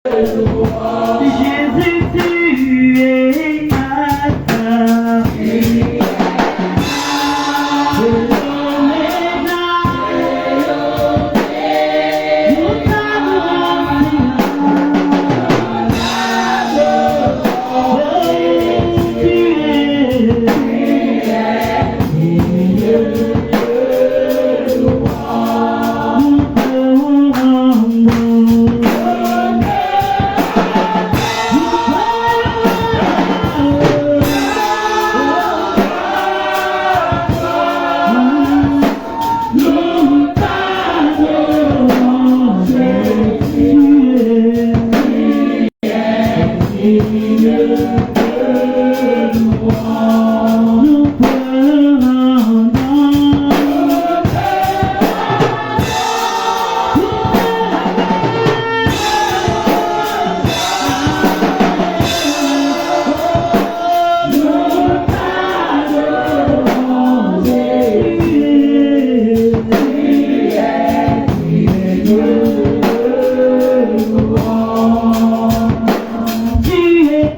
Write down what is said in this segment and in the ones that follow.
Jésus, tu es Alpha et Oméga. Nous t'adorons, tu es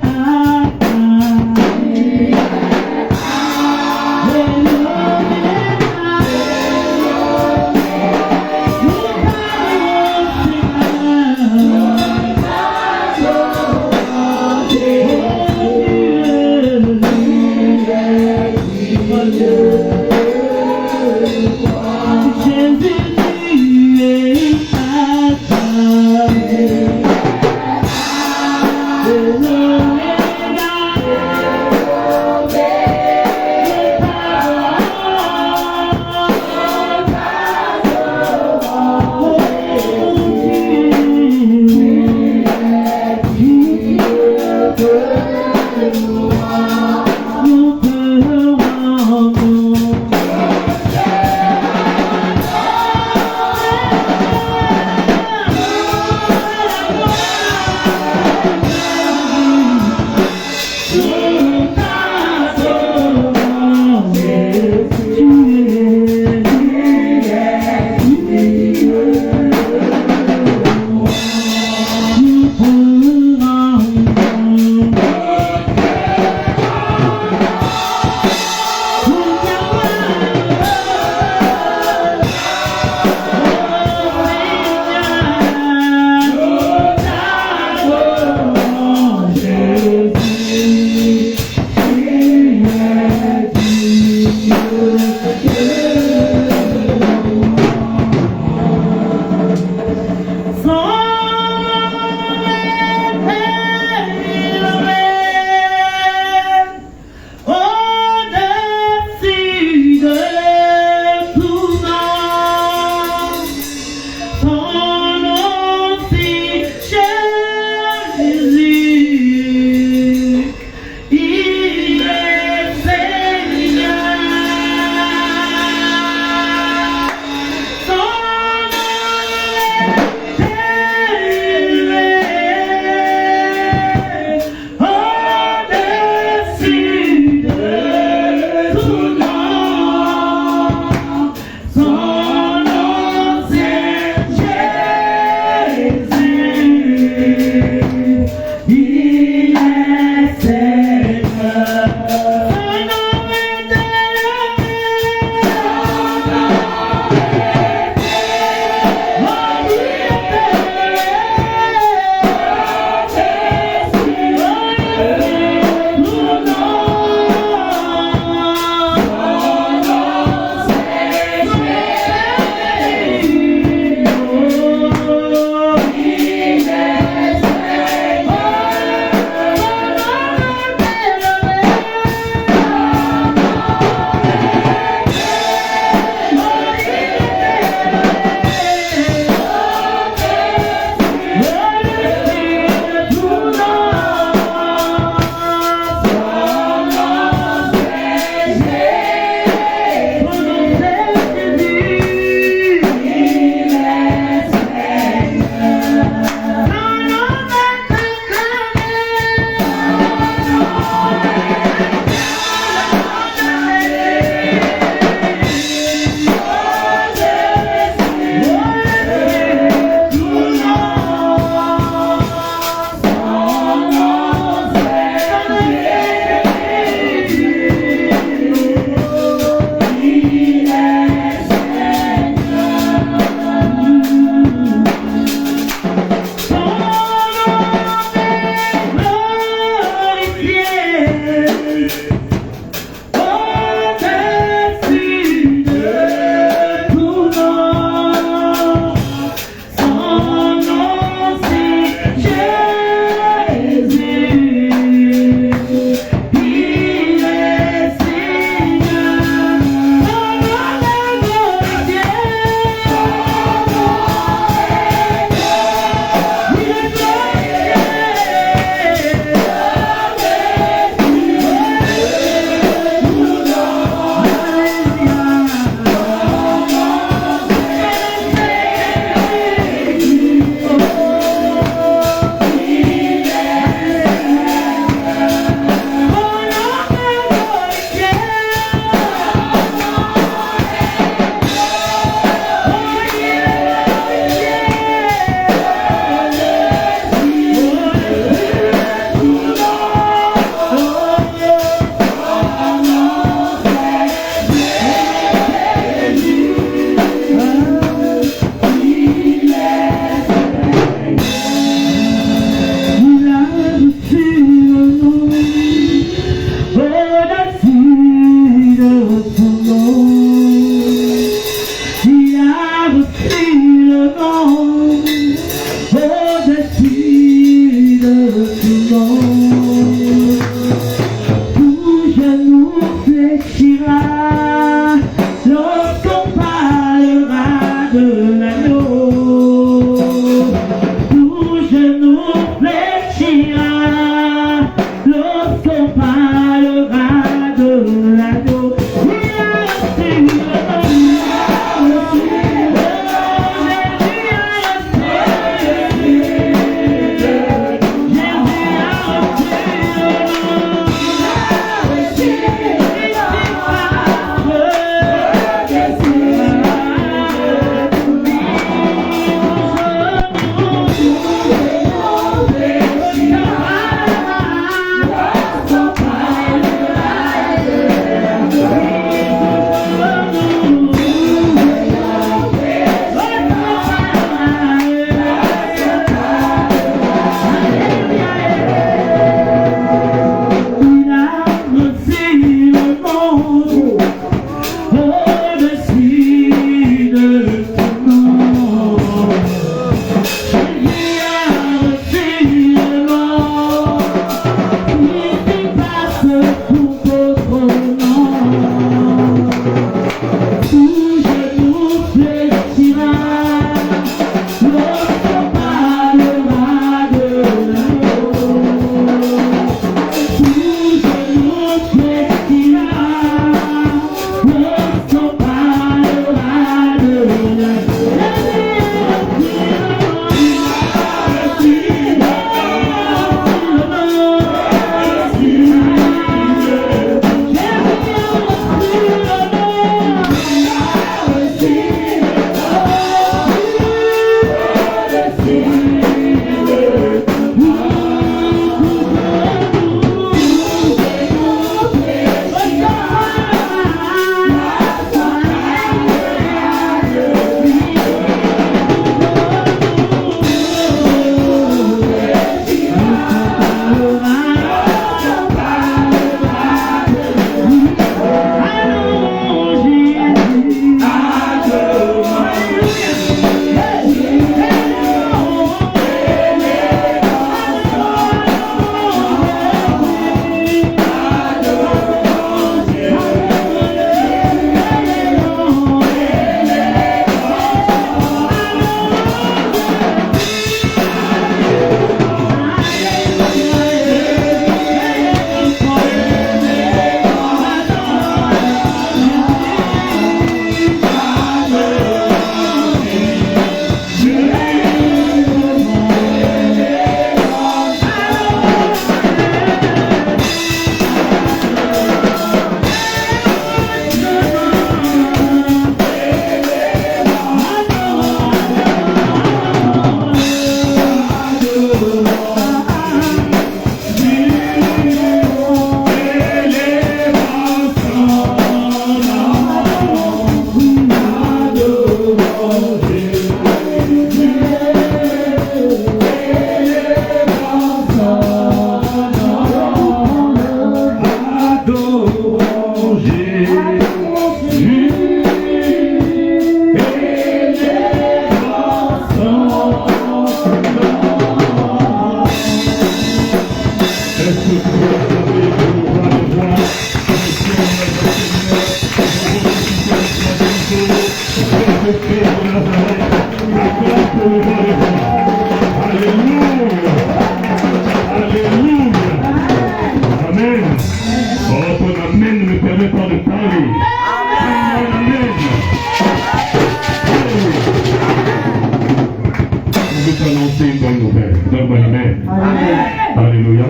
Alléluia.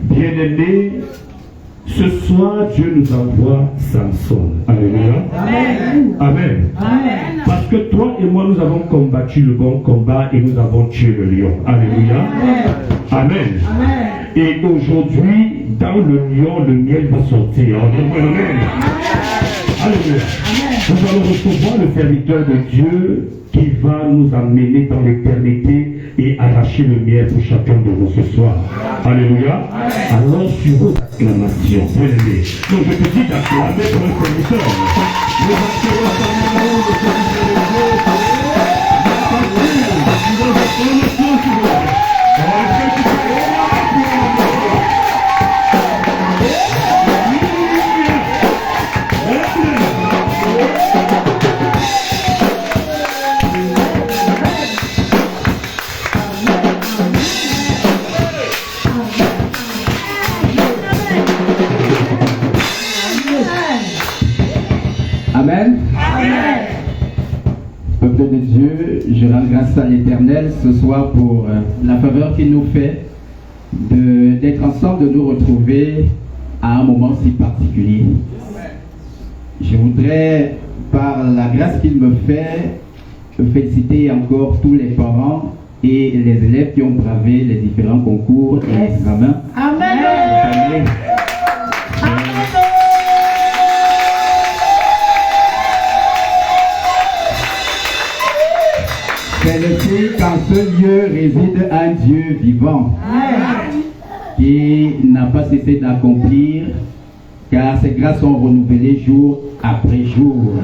Bien-aimés, ce soir, Dieu nous envoie Samson. Alléluia. Amen. Parce que toi et moi, nous avons combattu le bon combat et nous avons tué le lion. Alléluia. Amen. Et aujourd'hui, dans le lion, le miel va sortir. Amen. Alléluia. Nous allons recevoir le serviteur de Dieu qui va nous amener dans l'éternité et arracher le miel pour chacun de nous ce soir. Alléluia. Alors sur vos acclamations, bien-aimés. Donc je te dis d'acclamer pour le serviteur. Nous acclamons le serviteur de Dieu. Amen. Peuple de Dieu, je rends grâce à l'Éternel ce soir pour la faveur qu'il nous fait d'être ensemble, de nous retrouver à un moment si particulier. Je voudrais, par la grâce qu'il me fait, féliciter encore tous les parents et les élèves qui ont bravé les différents concours et examens. Amen. C'est le fait qu'en ce lieu réside un Dieu vivant qui n'a pas cessé d'accomplir, car ses grâces sont renouvelées jour après jour.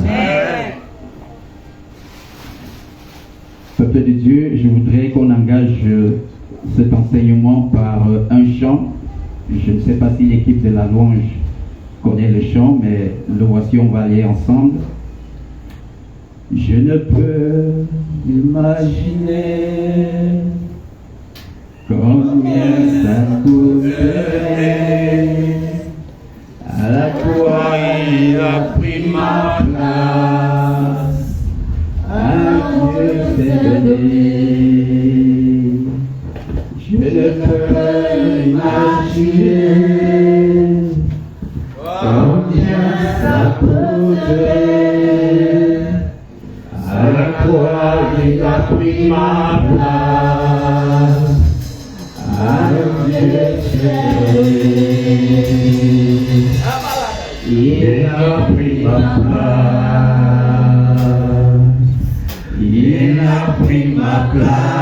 Peuple de Dieu, je voudrais qu'on engage cet enseignement par un chant. Je ne sais pas si l'équipe de la louange connaît le chant, mais le voici, on va aller ensemble. Je ne peux imaginer combien ça coûterait. À la croix, il a pris ma place. À Dieu s'est donné. Je ne peux imaginer combien ça coûterait. À la croix, il a pris ma place. À Dieu s'est donné. Il a pris ma place. Il a pris ma place.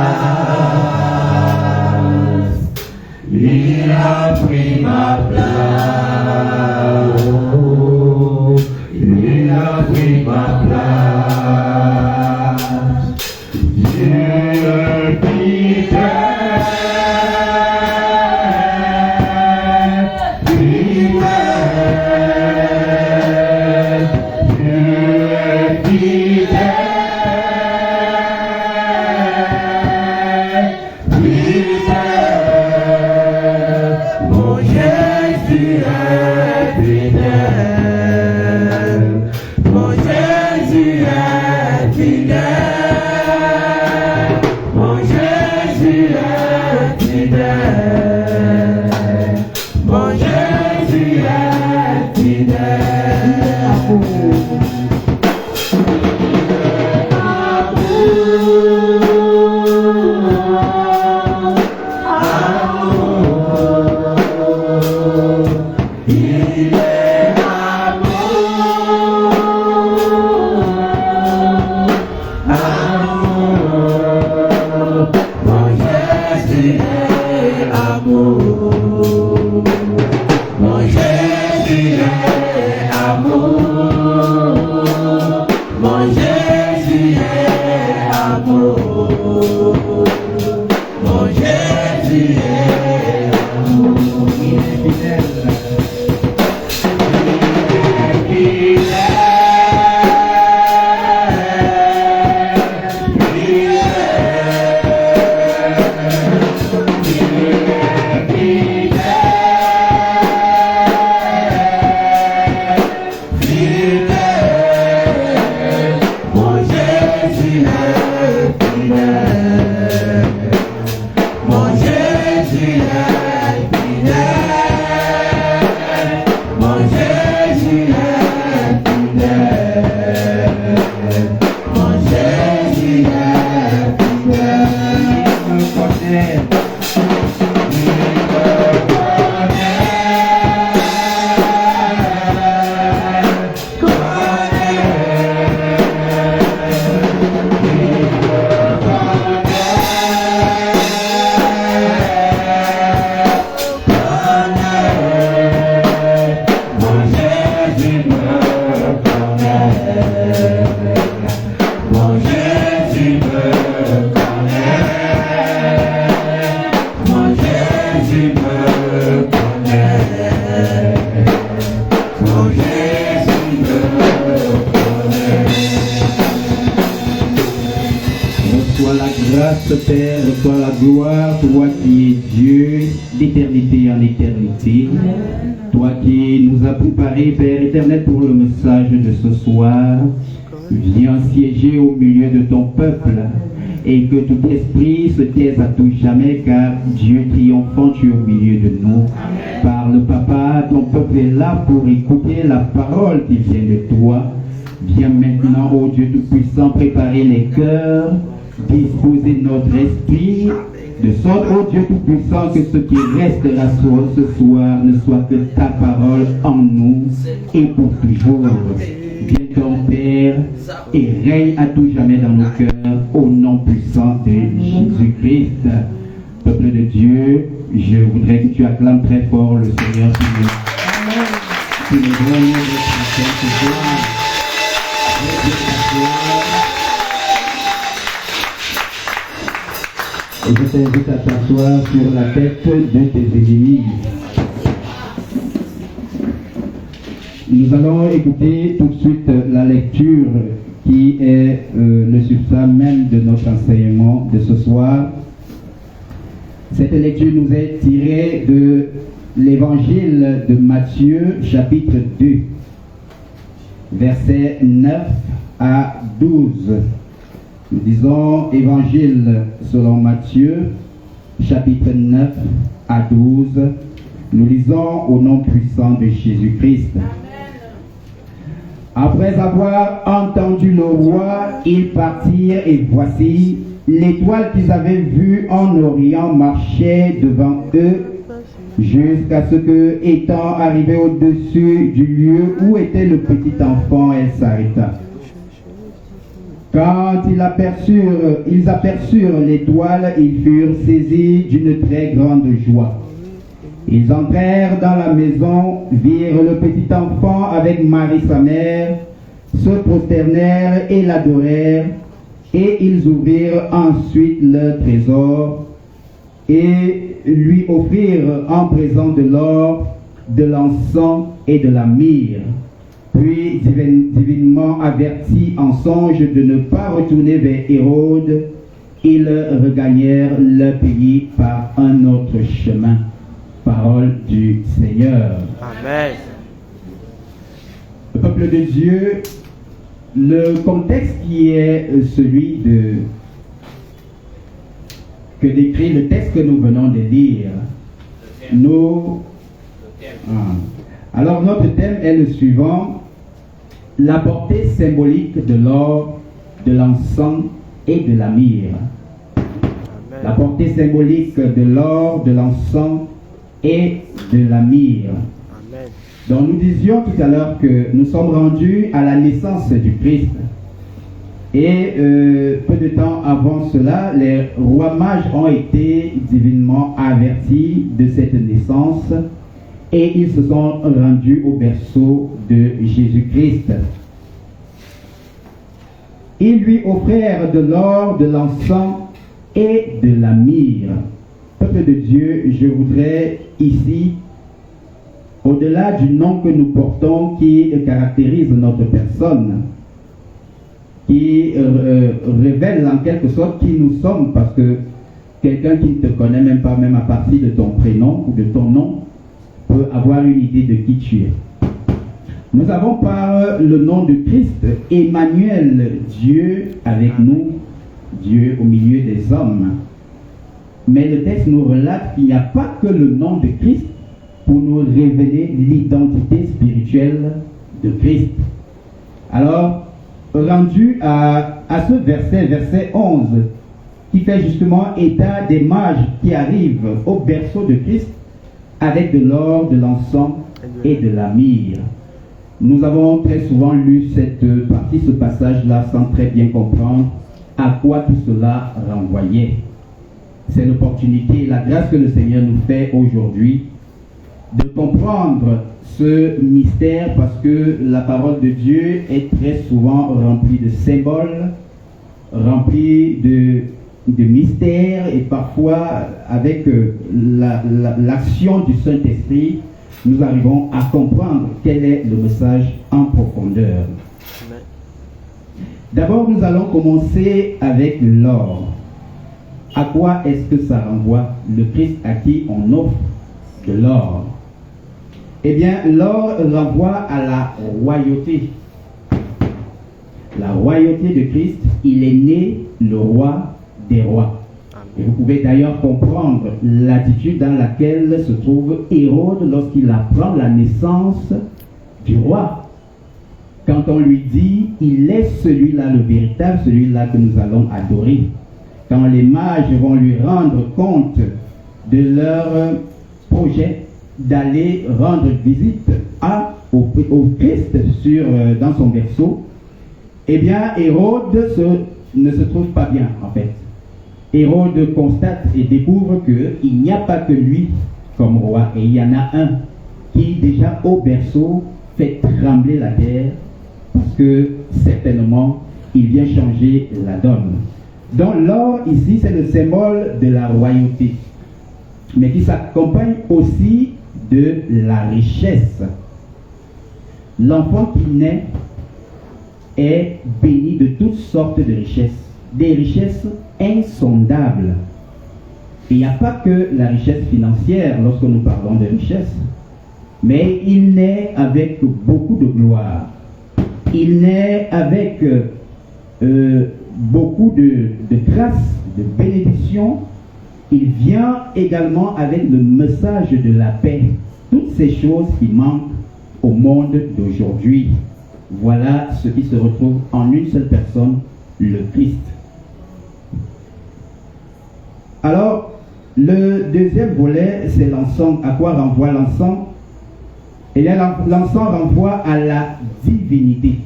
Il a pris ma place. Il a pris ma place. Dieu fidèle, fidèle, Dieu fidèle, fidèle, mon Jésus est fidèle, mon Jésus est fidèle, mon Jésus est fidèle, mon Jésus est fidèle. Il est amour, mon Jésus est amour, mon Jésus est amour, mon Jésus est amour, mon Jésus est amour. Il est fidèle. Mon Jésus Père, reçois la gloire, toi qui es Dieu d'éternité en éternité, toi qui nous as préparé, Père éternel, pour le message de ce soir. Viens siéger au milieu de ton peuple et que tout esprit se taise à tout jamais, car Dieu triomphant, tu es au milieu de nous. Parle, Papa, ton peuple est là pour écouter la parole qui vient de toi. Viens maintenant, ô Dieu Tout-Puissant, préparer les cœurs, disposer notre esprit, de sorte, ô Dieu Tout-Puissant, que ce qui restera ce soir ne soit que ta parole en nous et pour toujours. Viens ton Père et règne à tout jamais dans nos cœurs, au nom puissant de Jésus-Christ. Peuple de Dieu, je voudrais que tu acclames très fort le Seigneur pour le grand nom de Christ ce soir. Et je t'invite à t'asseoir sur la tête de tes ennemis. Nous allons écouter tout de suite la lecture qui est le substrat même de notre enseignement de ce soir. Cette lecture nous est tirée de l'évangile de Matthieu, chapitre 2, versets 9 à 12. Nous disons évangile selon Matthieu, chapitre 9 à 12. Nous lisons au nom puissant de Jésus-Christ. Après avoir entendu le roi, ils partirent et voici, l'étoile qu'ils avaient vue en Orient marchait devant eux jusqu'à ce que, étant arrivée au-dessus du lieu où était le petit enfant, elle s'arrêta. Quand ils aperçurent l'étoile, ils furent saisis d'une très grande joie. Ils entrèrent dans la maison, virent le petit enfant avec Marie sa mère, se prosternèrent et l'adorèrent, et ils ouvrirent ensuite leur trésor et lui offrirent en présent de l'or, de l'encens et de la myrrhe. Puis, divinement avertis en songe de ne pas retourner vers Hérode, ils regagnèrent leur pays par un autre chemin. Parole du Seigneur. Amen. Le peuple de Dieu, le contexte qui est celui que décrit le texte que nous venons de lire. Alors notre thème est le suivant: la portée symbolique de l'or, de l'encens et de la myrrhe. La portée symbolique de l'or, de l'encens et de la myrrhe. Donc nous disions tout à l'heure que nous sommes rendus à la naissance du Christ. Et peu de temps avant cela, les rois mages ont été divinement avertis de cette naissance et ils se sont rendus au berceau de Jésus-Christ. Ils lui offrirent de l'or, de l'encens et de la myrrhe. Peuple de Dieu, je voudrais ici, au-delà du nom que nous portons qui caractérise notre personne, qui révèle en quelque sorte qui nous sommes, parce que quelqu'un qui ne te connaît même pas, même à partir de ton prénom ou de ton nom, peut avoir une idée de qui tu es. Nous avons par le nom de Christ, Emmanuel, Dieu avec nous, Dieu au milieu des hommes. Mais le texte nous relate qu'il n'y a pas que le nom de Christ pour nous révéler l'identité spirituelle de Christ. Alors, rendu à ce verset 11, qui fait justement état des mages qui arrive au berceau de Christ avec de l'or, de l'encens et de la myrrhe. Nous avons très souvent lu cette partie, ce passage-là, sans très bien comprendre à quoi tout cela renvoyait. C'est l'opportunité et la grâce que le Seigneur nous fait aujourd'hui de comprendre ce mystère, parce que la parole de Dieu est très souvent remplie de symboles, remplie de mystères, et parfois avec l'action du Saint-Esprit, nous arrivons à comprendre quel est le message en profondeur. D'abord, nous allons commencer avec l'or. À quoi est-ce que ça renvoie? Le Christ à qui on offre de l'or. Eh bien, l'or renvoie à la royauté. La royauté de Christ, il est né le roi des rois. Et vous pouvez d'ailleurs comprendre l'attitude dans laquelle se trouve Hérode lorsqu'il apprend la naissance du roi. Quand on lui dit, il est celui-là le véritable, celui-là que nous allons adorer. Quand les mages vont lui rendre compte de leur projet d'aller rendre visite au Christ dans son berceau, eh bien Hérode ne se trouve pas bien en fait. Hérode constate et découvre qu'il n'y a pas que lui comme roi, et il y en a un qui déjà au berceau fait trembler la terre, parce que certainement il vient changer la donne. Donc l'or ici c'est le symbole de la royauté, mais qui s'accompagne aussi de la richesse. L'enfant qui naît est béni de toutes sortes de richesses, des richesses insondables. Et il n'y a pas que la richesse financière lorsque nous parlons de richesse, mais il naît avec beaucoup de gloire. Il naît avec beaucoup de grâce, de bénédiction. Il vient également avec le message de la paix. Toutes ces choses qui manquent au monde d'aujourd'hui. Voilà ce qui se retrouve en une seule personne, le Christ. Alors, le deuxième volet, c'est l'encens. À quoi renvoie l'encens? Eh bien, l'encens renvoie à la divinité.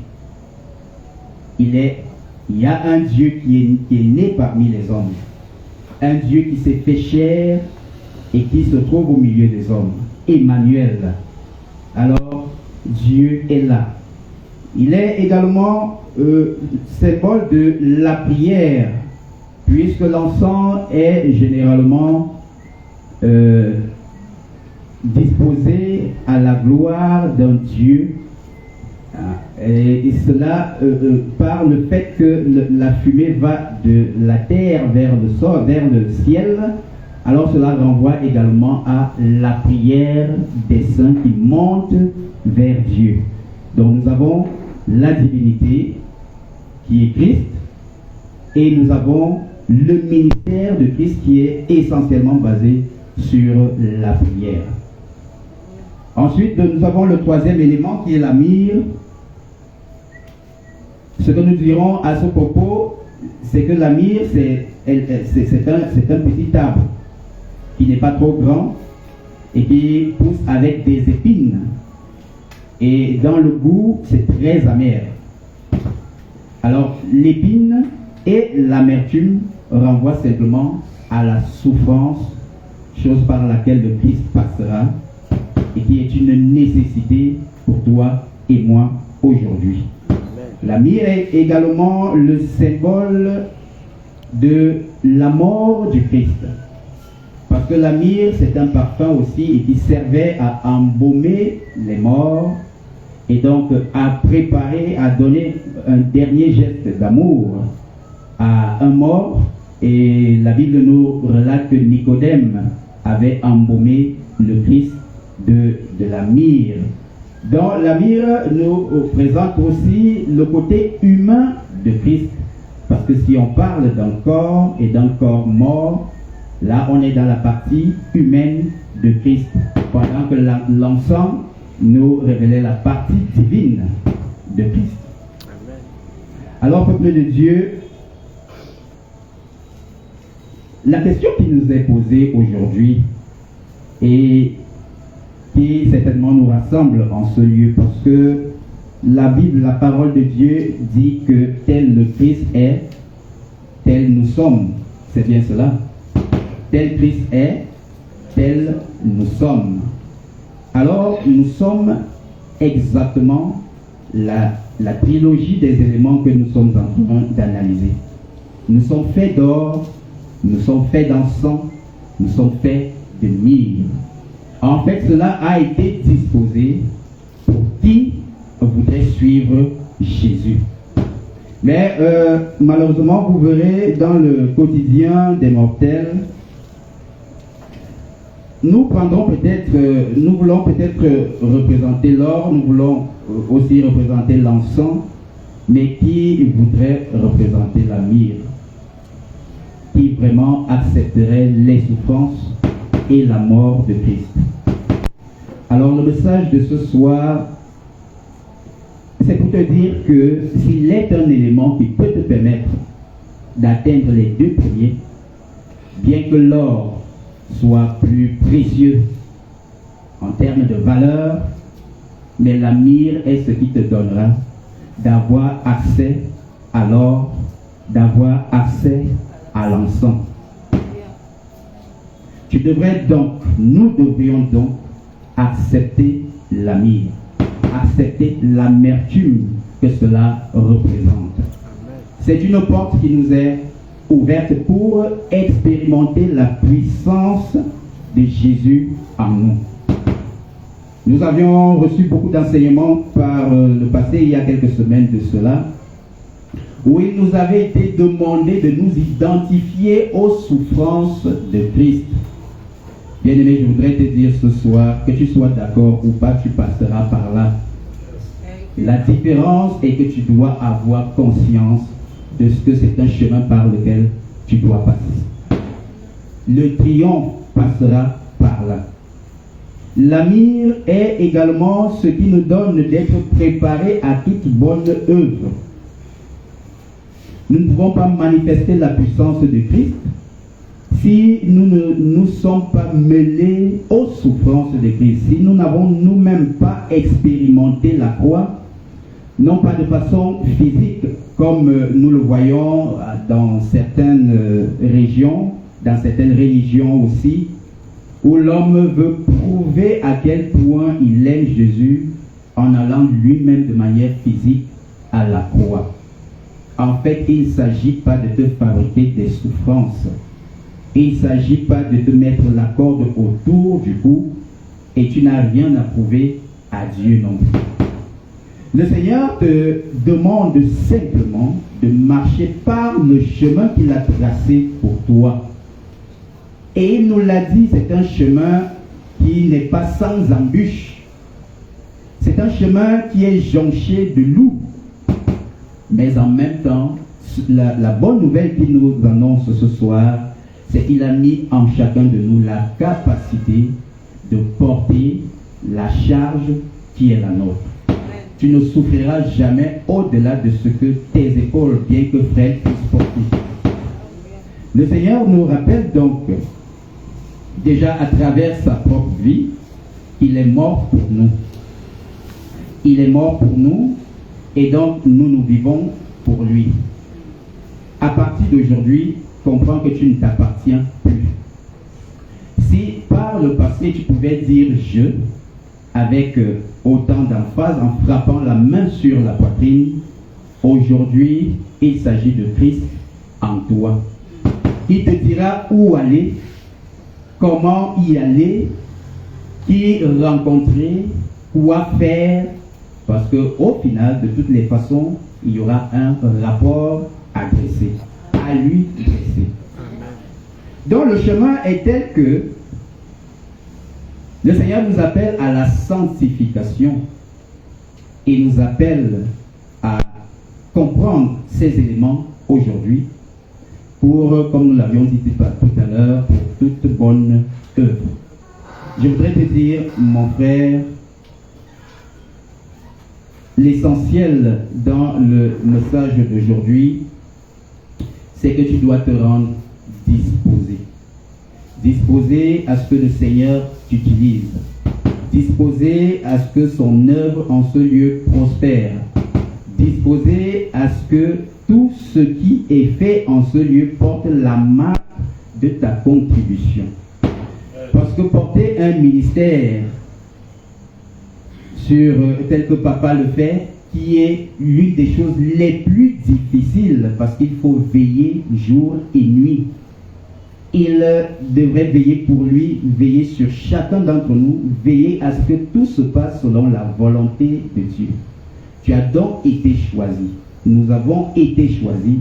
Il y a un Dieu qui est né parmi les hommes. Un Dieu qui s'est fait chair et qui se trouve au milieu des hommes. Emmanuel. Alors, Dieu est là. Il est également symbole de la prière, puisque l'encens est généralement disposé à la gloire d'un Dieu. Et cela par le fait que la fumée va de la terre vers le sol, vers le ciel. Alors cela renvoie également à la prière des saints qui montent vers Dieu. Donc nous avons la divinité qui est Christ, et nous avons le ministère de Christ qui est essentiellement basé sur la prière. Ensuite, nous avons le troisième élément qui est la myrrhe. Ce que nous dirons à ce propos, c'est que la myrrhe, c'est un petit arbre qui n'est pas trop grand et qui pousse avec des épines. Et dans le goût, c'est très amer. Alors, l'épine et l'amertume renvoient simplement à la souffrance, chose par laquelle le Christ passera et qui est une nécessité pour toi et moi aujourd'hui. La myrrhe est également le symbole de la mort du Christ. Parce que la myrrhe, c'est un parfum aussi et qui servait à embaumer les morts et donc à préparer, à donner un dernier geste d'amour à un mort. Et la Bible nous relate que Nicodème avait embaumé le Christ de la myrrhe. Donc la myrrhe nous présente aussi le côté humain de Christ. Parce que si on parle d'un corps et d'un corps mort, là on est dans la partie humaine de Christ. Pendant que l'encens nous révélait la partie divine de Christ. Amen. Alors, peuple de Dieu, La question qui nous est posée aujourd'hui et qui certainement nous rassemble en ce lieu, parce que la Bible, la parole de Dieu dit que tel le Christ est, tel nous sommes. C'est bien cela. Tel Christ est, tel nous sommes. Alors, nous sommes exactement la trilogie des éléments que nous sommes en train d'analyser. Nous sommes faits d'or, nous sommes faits d'encens, nous sommes faits de myrrhe. En fait, cela a été disposé pour qui voudrait suivre Jésus. Mais malheureusement, vous verrez dans le quotidien des mortels, nous voulons peut-être représenter l'or, nous voulons aussi représenter l'encens, mais qui voudrait représenter la myrrhe, qui vraiment accepterait les souffrances et la mort de Christ. Alors le message de ce soir, c'est pour te dire que s'il est un élément qui peut te permettre d'atteindre les deux premiers, bien que l'or soit plus précieux en termes de valeur, mais la myrrhe est ce qui te donnera d'avoir accès à l'or, d'avoir accès à l'encens. Nous devrions donc accepter la myrrhe, accepter l'amertume que cela représente. C'est une porte qui nous est ouverte pour expérimenter la puissance de Jésus en nous. Nous avions reçu beaucoup d'enseignements par le passé, il y a quelques semaines de cela, où il nous avait été demandé de nous identifier aux souffrances de Christ. Bien-aimé, je voudrais te dire ce soir, que tu sois d'accord ou pas, tu passeras par là. La différence est que tu dois avoir conscience de ce que c'est un chemin par lequel tu dois passer. Le triomphe passera par là. La myrrhe est également ce qui nous donne d'être préparés à toute bonne œuvre. Nous ne pouvons pas manifester la puissance de Christ si nous ne nous sommes pas mêlés aux souffrances de Christ, si nous n'avons nous-mêmes pas expérimenté la croix, non pas de façon physique, comme nous le voyons dans certaines régions, dans certaines religions aussi, où l'homme veut prouver à quel point il aime Jésus en allant lui-même de manière physique à la croix. En fait, il ne s'agit pas de te fabriquer des souffrances. Il ne s'agit pas de te mettre la corde autour du cou et tu n'as rien à prouver à Dieu non plus. Le Seigneur te demande simplement de marcher par le chemin qu'il a tracé pour toi. Et il nous l'a dit, c'est un chemin qui n'est pas sans embûches. C'est un chemin qui est jonché de loups. Mais en même temps, la bonne nouvelle qu'il nous annonce ce soir, c'est qu'il a mis en chacun de nous la capacité de porter la charge qui est la nôtre. Tu ne souffriras jamais au-delà de ce que tes épaules, bien que frêles, puissent porter. Le Seigneur nous rappelle donc, déjà à travers sa propre vie, qu'il est mort pour nous. Il est mort pour nous, et donc nous vivons pour lui. À partir d'aujourd'hui, comprends que tu ne t'appartiens plus. Si par le passé tu pouvais dire je avec autant d'emphase en frappant la main sur la poitrine, aujourd'hui il s'agit de Christ en toi. Il te dira où aller, comment y aller, qui rencontrer, quoi faire, parce qu'au final, de toutes les façons, il y aura un rapport à dresser, à lui dresser. Donc le chemin est tel que le Seigneur nous appelle à la sanctification et nous appelle à comprendre ces éléments aujourd'hui pour, comme nous l'avions dit tout à l'heure, pour toute bonne œuvre. Je voudrais te dire, mon frère, l'essentiel dans le message d'aujourd'hui, c'est que tu dois te rendre disposé. disposé à ce que le Seigneur t'utilise, disposé à ce que son œuvre en ce lieu prospère, disposé à ce que tout ce qui est fait en ce lieu porte la marque de ta contribution. Parce que porter un ministère tel que papa le fait, qui est l'une des choses les plus difficiles, parce qu'il faut veiller jour et nuit. Il devrait veiller pour lui, veiller sur chacun d'entre nous, veiller à ce que tout se passe selon la volonté de Dieu. Tu as donc été choisi. Nous avons été choisis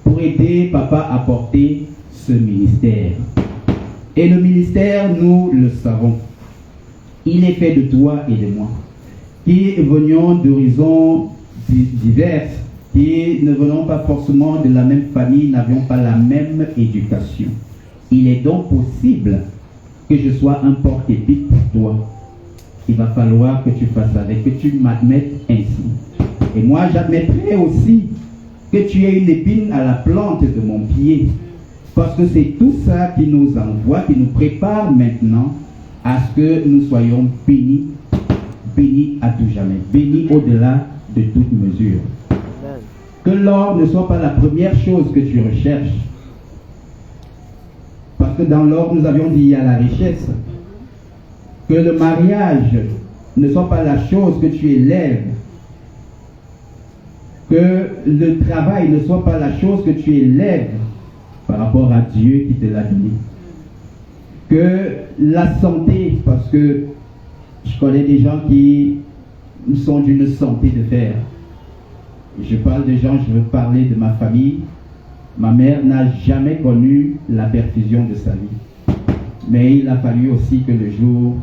pour aider papa à porter ce ministère. Et le ministère, nous le savons, il est fait de toi et de moi, qui venions d'horizons divers, qui ne venons pas forcément de la même famille, n'avions pas la même éducation. Il est donc possible que je sois un porte-épître pour toi. Il va falloir que tu fasses avec, que tu m'admettes ainsi. Et moi, j'admettrai aussi que tu es une épine à la plante de mon pied. Parce que c'est tout ça qui nous envoie, qui nous prépare maintenant à ce que nous soyons bénis, bénis à tout jamais, bénis au-delà de toute mesure. Que l'or ne soit pas la première chose que tu recherches. Parce que dans l'or, nous avions dit, il y a la richesse. Que le mariage ne soit pas la chose que tu élèves. Que le travail ne soit pas la chose que tu élèves par rapport à Dieu qui te l'a donné. Que la santé, parce que je connais des gens qui sont d'une santé de fer. Je parle de gens, je veux parler de ma famille. Ma mère n'a jamais connu la perfusion de sa vie. Mais il a fallu aussi que le jour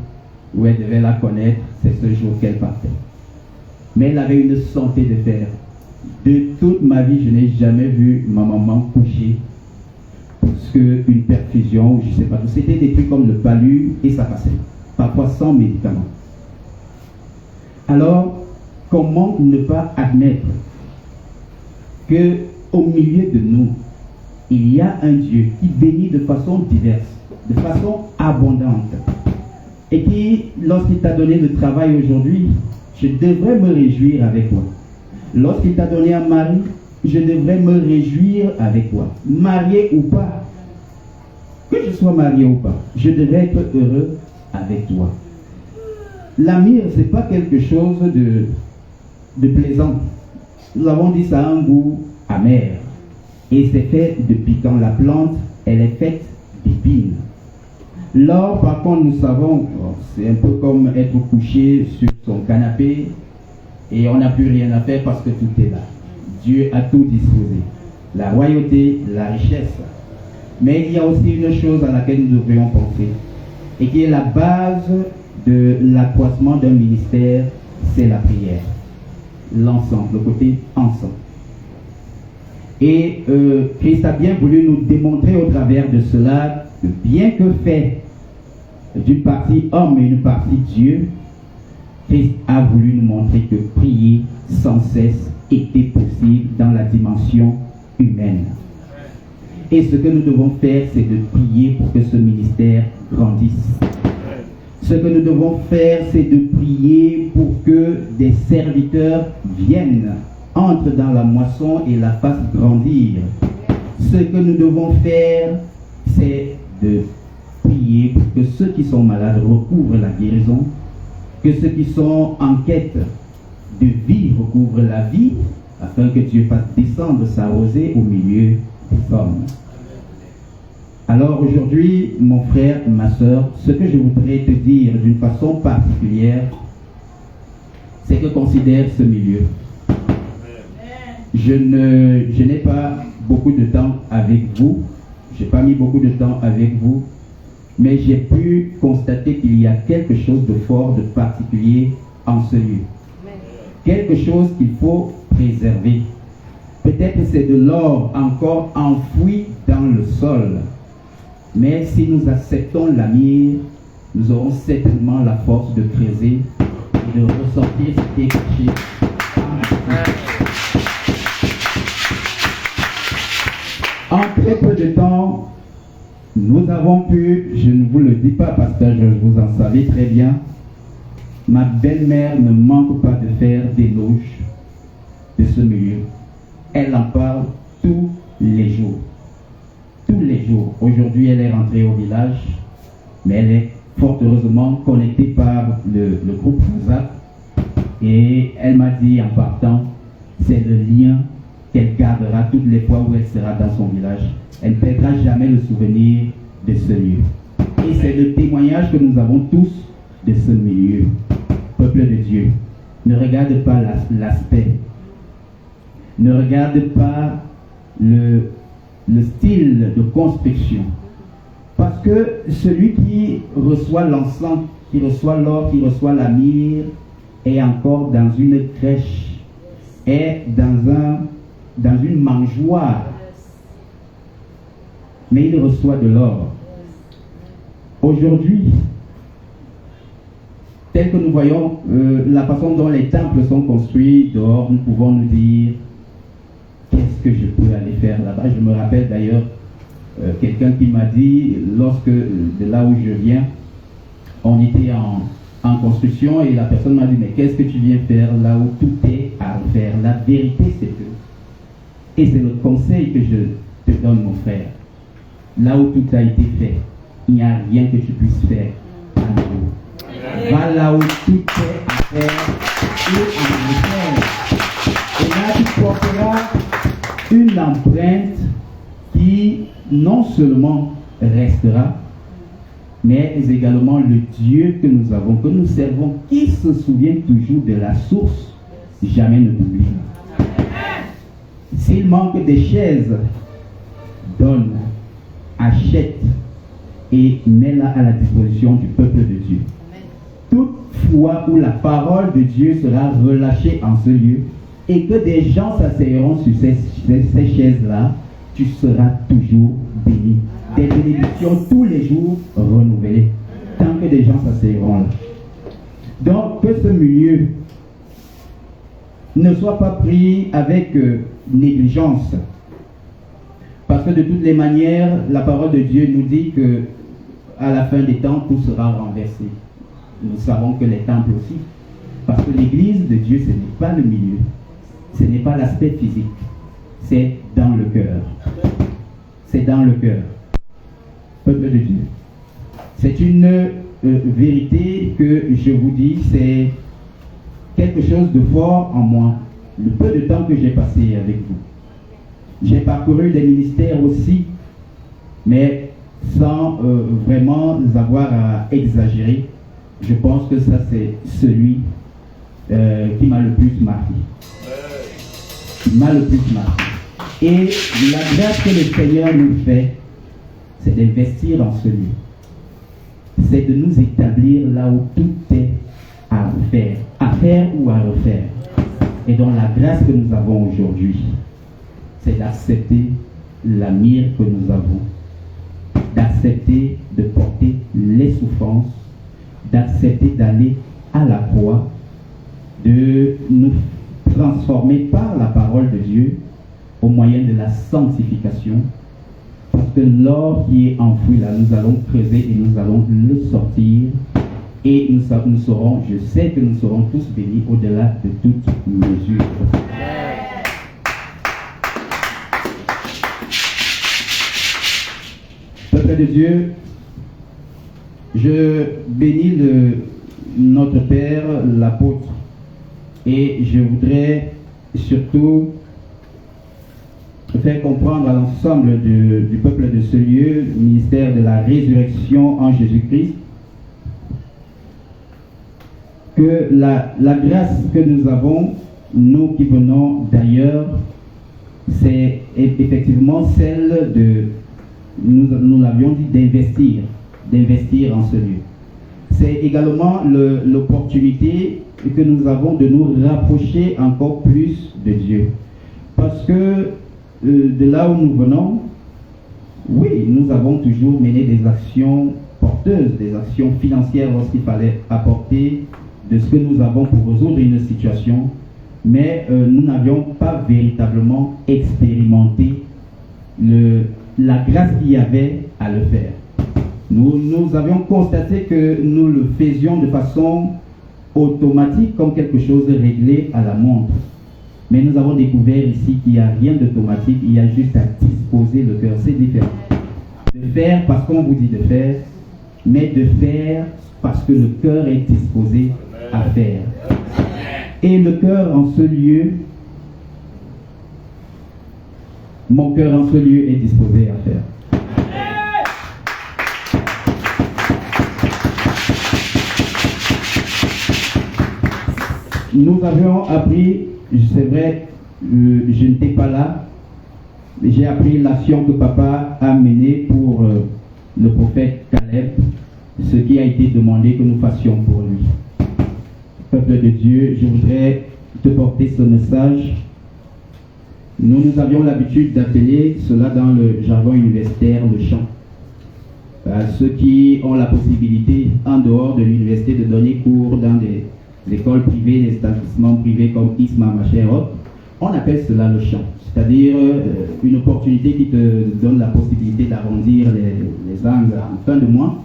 où elle devait la connaître, c'est ce jour qu'elle partait. Mais elle avait une santé de fer. De toute ma vie, je n'ai jamais vu ma maman coucher parce qu'une perfusion, je ne sais pas, c'était des trucs comme le palu et ça passait. Parfois sans médicaments. Alors, comment ne pas admettre que au milieu de nous, il y a un Dieu qui bénit de façon diverse, de façon abondante, et qui, lorsqu'il t'a donné le travail aujourd'hui, je devrais me réjouir avec toi. Lorsqu'il t'a donné un mari, je devrais me réjouir avec toi. Marié ou pas, que je sois marié ou pas, je devrais être heureux avec toi. L'amour, ce n'est pas quelque chose de plaisant. Nous avons dit ça a un goût amer. Et c'est fait de piquant. La plante, elle est faite d'épines. L'or, par contre, nous savons, c'est un peu comme être couché sur son canapé et on n'a plus rien à faire parce que tout est là. Dieu a tout disposé. La royauté, la richesse. Mais il y a aussi une chose à laquelle nous devrions penser et qui est la base de l'accroissement d'un ministère, c'est la prière. L'ensemble, le côté ensemble. Et Christ a bien voulu nous démontrer au travers de cela que bien que fait d'une partie homme et une partie Dieu, Christ a voulu nous montrer que prier sans cesse était possible dans la dimension humaine. Et ce que nous devons faire, c'est de prier pour que ce ministère grandisse. Ce que nous devons faire, c'est de prier pour que des serviteurs viennent, entrent dans la moisson et la fassent grandir. Ce que nous devons faire, c'est de prier pour que ceux qui sont malades recouvrent la guérison, que ceux qui sont en quête de vie recouvrent la vie, afin que Dieu fasse descendre sa rosée au milieu des hommes. Alors aujourd'hui, mon frère, ma soeur, ce que je voudrais te dire d'une façon particulière, c'est que considère ce milieu. Je n'ai pas beaucoup de temps avec vous, je n'ai pas mis beaucoup de temps avec vous, mais j'ai pu constater qu'il y a quelque chose de fort, de particulier en ce lieu. Quelque chose qu'il faut préserver. Peut-être c'est de l'or encore enfoui dans le sol. Mais si nous acceptons l'avenir, nous aurons certainement la force de creuser et de ressortir ce qui est caché. En très peu de temps, Nous avons pu, je ne vous le dis pas parce que vous en savez très bien, ma belle-mère ne manque pas de faire d'éloges de ce milieu. Elle en parle tous les jours. Tous les jours. Aujourd'hui, elle est rentrée au village, mais elle est fort heureusement connectée par le groupe WhatsApp. Et elle m'a dit en partant, c'est le lien qu'elle gardera toutes les fois où elle sera dans son village. Elle ne perdra jamais le souvenir de ce lieu. Et c'est le témoignage que nous avons tous de ce milieu. Peuple de Dieu, ne regarde pas l'aspect. Ne regarde pas le style de construction. Parce que celui qui reçoit l'encens, qui reçoit l'or, qui reçoit la myrrhe, est encore dans une crèche, est dans une mangeoire. Mais il reçoit de l'or. Aujourd'hui, tel que nous voyons la façon dont les temples sont construits dehors, nous pouvons nous dire qu'est-ce que je peux aller faire là-bas. Je me rappelle d'ailleurs quelqu'un qui m'a dit, lorsque de là où je viens, on était en construction et la personne m'a dit, mais qu'est-ce que tu viens faire là où tout est à refaire? La vérité c'est que, et c'est le conseil que je te donne mon frère, là où tout a été fait, il n'y a rien que tu puisses faire à nouveau. Va là où tout est à faire et à refaire. Et là tu porteras une empreinte qui non seulement restera, mais également le Dieu que nous avons, que nous servons, qui se souvient toujours de la source, jamais ne t'oublie. S'il manque des chaises, donne, achète et mets-la à la disposition du peuple de Dieu. Toute fois où la parole de Dieu sera relâchée en ce lieu et que des gens s'asseilleront sur ces chaises-là, tu seras toujours béni. Des bénédictions tous les jours renouvelées, tant que des gens s'asseilleront là. Donc, que ce milieu ne soit pas pris avec négligence. Parce que de toutes les manières, la parole de Dieu nous dit que à la fin des temps, tout sera renversé. Nous savons que les temples aussi. Parce que l'église de Dieu, ce n'est pas le milieu. Ce n'est pas l'aspect physique. C'est dans le cœur. C'est dans le cœur. Peuple de Dieu. C'est une vérité que je vous dis, c'est quelque chose de fort en moi. Le peu de temps que j'ai passé avec vous. J'ai parcouru des ministères aussi, mais sans vraiment avoir à exagérer. Je pense que ça c'est celui qui m'a le plus marqué. Qui m'a le plus marqué. Et la grâce que le Seigneur nous fait, c'est d'investir en ce lieu. C'est de nous établir là où tout est à refaire, à faire ou à refaire. Et donc la grâce que nous avons aujourd'hui, c'est d'accepter la myrrhe que nous avons, d'accepter de porter les souffrances, d'accepter d'aller à la croix, de nous transformer par la parole de Dieu au moyen de la sanctification. Parce que l'or qui est enfoui là, nous allons creuser et nous allons le sortir. Et nous serons, je sais que nous serons tous bénis au-delà de toute mesure. Peuple de Dieu, je bénis notre Père, l'apôtre, et je voudrais surtout faire comprendre à l'ensemble du peuple de ce lieu, le ministère de la résurrection en Jésus-Christ, que la grâce que nous avons, nous qui venons d'ailleurs, c'est effectivement celle de, nous l'avions dit, d'investir en ce lieu. C'est également l'opportunité que nous avons de nous rapprocher encore plus de Dieu. Parce que de là où nous venons, oui, nous avons toujours mené des actions porteuses, des actions financières lorsqu'il fallait apporter de ce que nous avons pour résoudre une situation, mais nous n'avions pas véritablement expérimenté la grâce qu'il y avait à le faire. Nous avions constaté que nous le faisions de façon automatique, comme quelque chose de réglé à la montre. Mais nous avons découvert ici qu'il n'y a rien d'automatique, il y a juste à disposer le cœur. C'est différent. De faire parce qu'on vous dit de faire, mais de faire parce que le cœur est disposé à faire. Et le cœur en ce lieu, mon cœur en ce lieu est disposé à faire. Nous avions appris, c'est vrai, je n'étais pas là, j'ai appris l'action que papa a menée pour le prophète Caleb, ce qui a été demandé que nous fassions pour lui. Peuple de Dieu, je voudrais te porter ce message. Nous avions l'habitude d'appeler cela dans le jargon universitaire le chant. Ceux qui ont la possibilité, en dehors de l'université, de donner cours dans des écoles privées, des établissements privés comme ISMA, machin, autres, on appelle cela le chant. C'est-à-dire une opportunité qui te donne la possibilité d'arrondir les angles en fin de mois.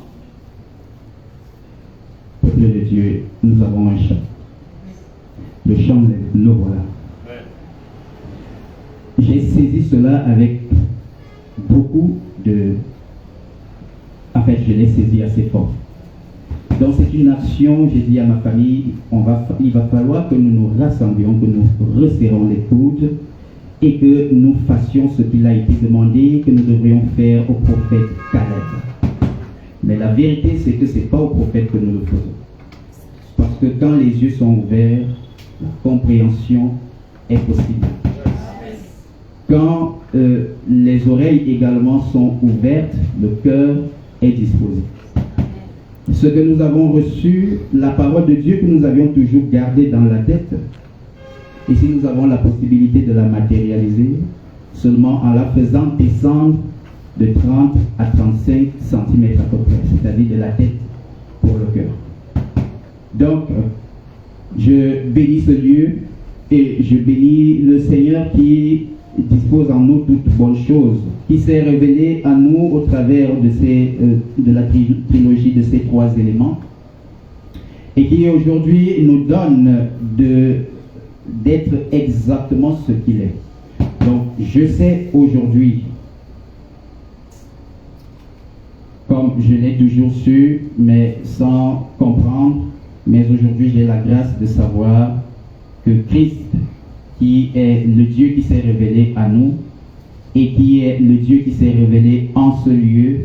Peuple de Dieu, nous avons un chant. Le chant, le voilà. J'ai saisi cela avec beaucoup de... En fait, je l'ai saisi assez fort. Donc c'est une action, j'ai dit à ma famille, il va falloir que nous nous rassemblions, que nous resserrons les coudes et que nous fassions ce qu'il a été demandé, que nous devrions faire au prophète Caleb. Mais la vérité, c'est que ce n'est pas au prophète que nous le faisons. Parce que quand les yeux sont ouverts, la compréhension est possible. Quand les oreilles également sont ouvertes, le cœur est disposé. Ce que nous avons reçu, la parole de Dieu que nous avions toujours gardée dans la tête, ici nous avons la possibilité de la matérialiser seulement en la faisant descendre de 30 à 35 cm à peu près, c'est-à-dire de la tête pour le cœur. Donc, je bénis ce lieu et je bénis le Seigneur qui dispose en nous toutes bonnes choses, qui s'est révélé à nous au travers de la trilogie de ces trois éléments et qui aujourd'hui nous donne d'être exactement ce qu'il est. Donc je sais aujourd'hui, comme je l'ai toujours su, mais sans comprendre, mais aujourd'hui j'ai la grâce de savoir que Christ, qui est le Dieu qui s'est révélé à nous et qui est le Dieu qui s'est révélé en ce lieu,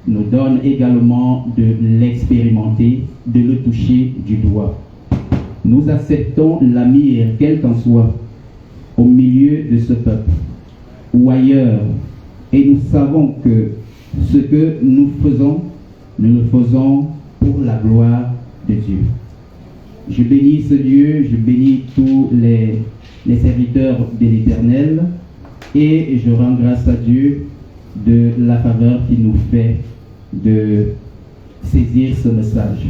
nous donne également de l'expérimenter, de le toucher du doigt. Nous acceptons la mire, quelle qu'en soit, au milieu de ce peuple ou ailleurs, et nous savons que ce que nous le faisons pour la gloire de Dieu. Je bénis ce lieu, je bénis tous les serviteurs de l'Éternel et je rends grâce à Dieu de la faveur qu'il nous fait de saisir ce message.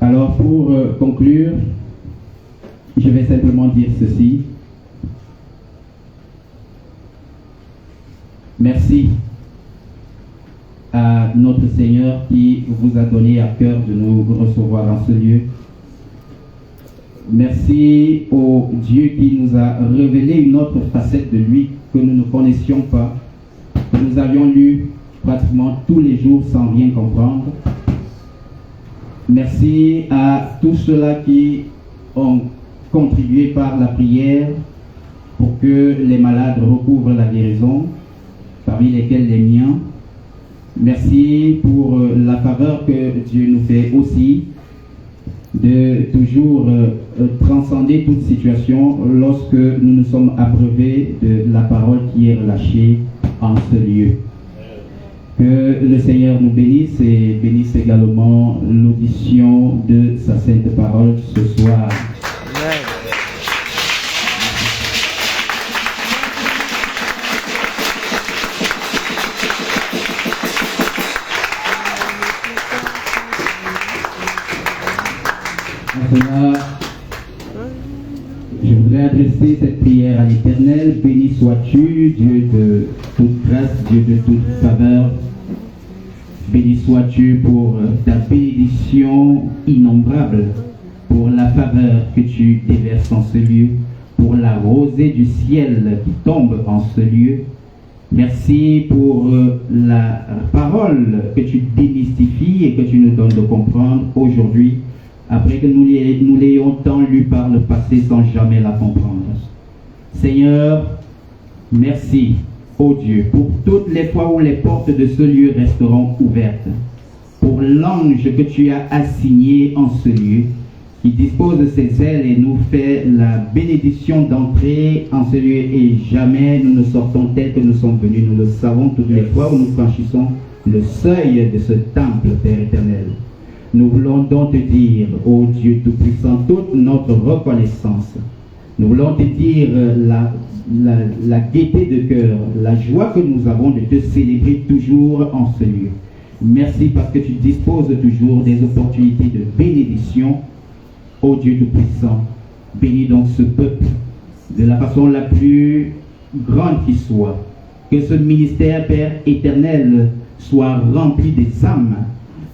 Alors pour conclure, je vais simplement dire ceci. Merci à notre Seigneur qui vous a donné à cœur de nous recevoir en ce lieu. Merci au Dieu qui nous a révélé une autre facette de lui que nous ne connaissions pas, que nous avions lu pratiquement tous les jours sans rien comprendre. Merci à tous ceux-là qui ont contribué par la prière pour que les malades recouvrent la guérison, parmi lesquels les miens. Merci pour la faveur que Dieu nous fait aussi de toujours transcender toute situation lorsque nous nous sommes abreuvés de la parole qui est relâchée en ce lieu. Que le Seigneur nous bénisse et bénisse également l'audition de sa sainte parole ce soir. Je Je voudrais adresser cette prière à l'Éternel. Béni sois-tu, Dieu de toute grâce, Dieu de toute faveur. Béni sois-tu pour ta bénédiction innombrable, pour la faveur que tu déverses en ce lieu, pour la rosée du ciel qui tombe en ce lieu. Merci pour la parole que tu démystifies et que tu nous donnes de comprendre aujourd'hui, après que nous l'ayons tant lu par le passé sans jamais la comprendre. Seigneur, merci, ô Dieu, pour toutes les fois où les portes de ce lieu resteront ouvertes, pour l'ange que tu as assigné en ce lieu, qui dispose de ses ailes et nous fait la bénédiction d'entrer en ce lieu, et jamais nous ne sortons tels que nous sommes venus. Nous le savons toutes les fois où nous franchissons le seuil de ce temple, Père éternel. Nous voulons donc te dire, ô Dieu Tout-Puissant, toute notre reconnaissance. Nous voulons te dire la gaieté de cœur, la joie que nous avons de te célébrer toujours en ce lieu. Merci parce que tu disposes toujours des opportunités de bénédiction. Ô Dieu Tout-Puissant, bénis donc ce peuple de la façon la plus grande qui soit. Que ce ministère, Père éternel, soit rempli des âmes.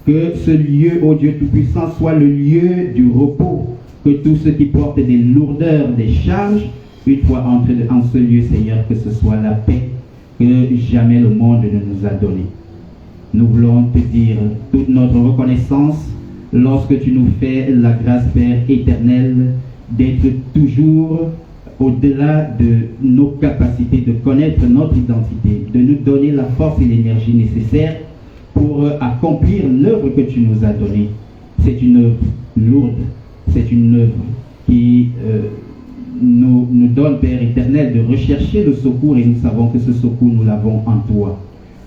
Que ce lieu, ô Dieu Tout-Puissant, soit le lieu du repos. Que tous ceux qui portent des lourdeurs, des charges, une fois entrés en ce lieu, Seigneur, que ce soit la paix que jamais le monde ne nous a donnée. Nous voulons te dire toute notre reconnaissance lorsque tu nous fais la grâce, Père éternel, d'être toujours au-delà de nos capacités, de connaître notre identité, de nous donner la force et l'énergie nécessaires pour accomplir l'œuvre que tu nous as donnée. C'est une œuvre lourde, c'est une œuvre qui nous donne, Père éternel, de rechercher le secours, et nous savons que ce secours, nous l'avons en toi.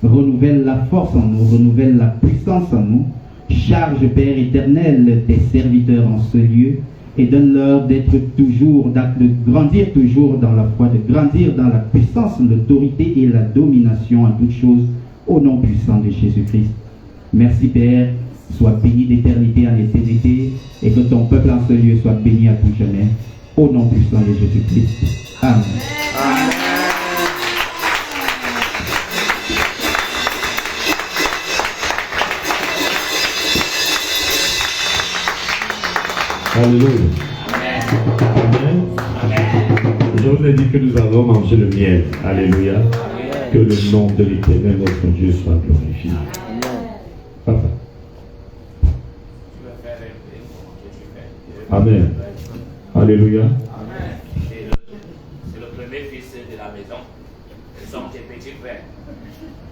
Renouvelle la force en nous, renouvelle la puissance en nous. Charge, Père éternel, tes serviteurs en ce lieu et donne-leur d'être toujours, de grandir toujours dans la foi, de grandir dans la puissance, l'autorité et la domination en toutes choses, au nom puissant de Jésus-Christ. Merci, Père, sois béni d'éternité en éternité, et que ton peuple en ce lieu soit béni à tout jamais, au nom puissant de Jésus-Christ. Amen. Amen. Alléluia. Amen. Amen. Je vous ai dit que nous allons manger le miel. Alléluia. Amen. Que le nom de l'Éternel, notre Dieu, soit glorifié. Papa. Amen. Alléluia. Amen. C'est le premier fils de la maison. Nous sommes des petits frères.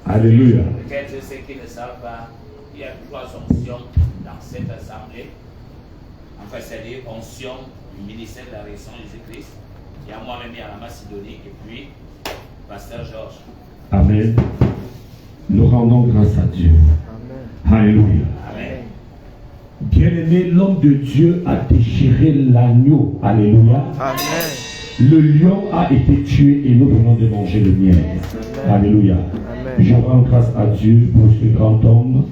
Alléluia. Peut-être ceux qui ne savent pas, il y a 3 onctions dans cette assemblée. Enfin, c'est les onctions du ministère de la Résurrection de Jésus-Christ. Il y a moi-même à la Macédonie et puis Pasteur Georges. Amen. Nous rendons grâce à Dieu. Amen. Alléluia. Amen. Bien-aimé, l'homme de Dieu a déchiré l'agneau. Alléluia. Amen. Le lion a été tué et nous venons de manger le miel. Amen. Alléluia. Amen. Je rends grâce à Dieu pour ce grand homme,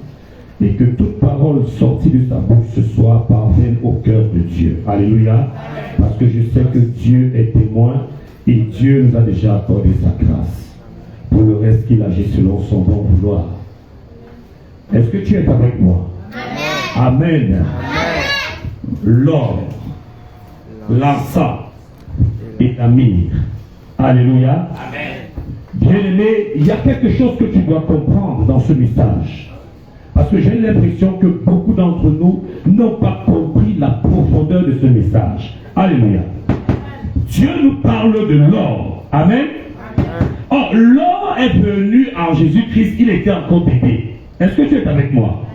et que toute parole sortie de sa bouche ce soir parvienne au cœur de Dieu. Alléluia. Amen. Parce que je sais que Dieu est témoin et Dieu nous a déjà accordé sa grâce. Pour le reste qu'il agit selon son bon vouloir. Est-ce que tu es avec moi? Amen. Amen. L'or, l'encens et la myrrhe. Alléluia. Amen. Bien-aimé, il y a quelque chose que tu dois comprendre dans ce message. Parce que j'ai l'impression que beaucoup d'entre nous n'ont pas compris la profondeur de ce message. Alléluia. Dieu nous parle de l'or. Amen. Or, l'or est venu en Jésus-Christ, il était encore bébé. Est-ce que tu es avec moi?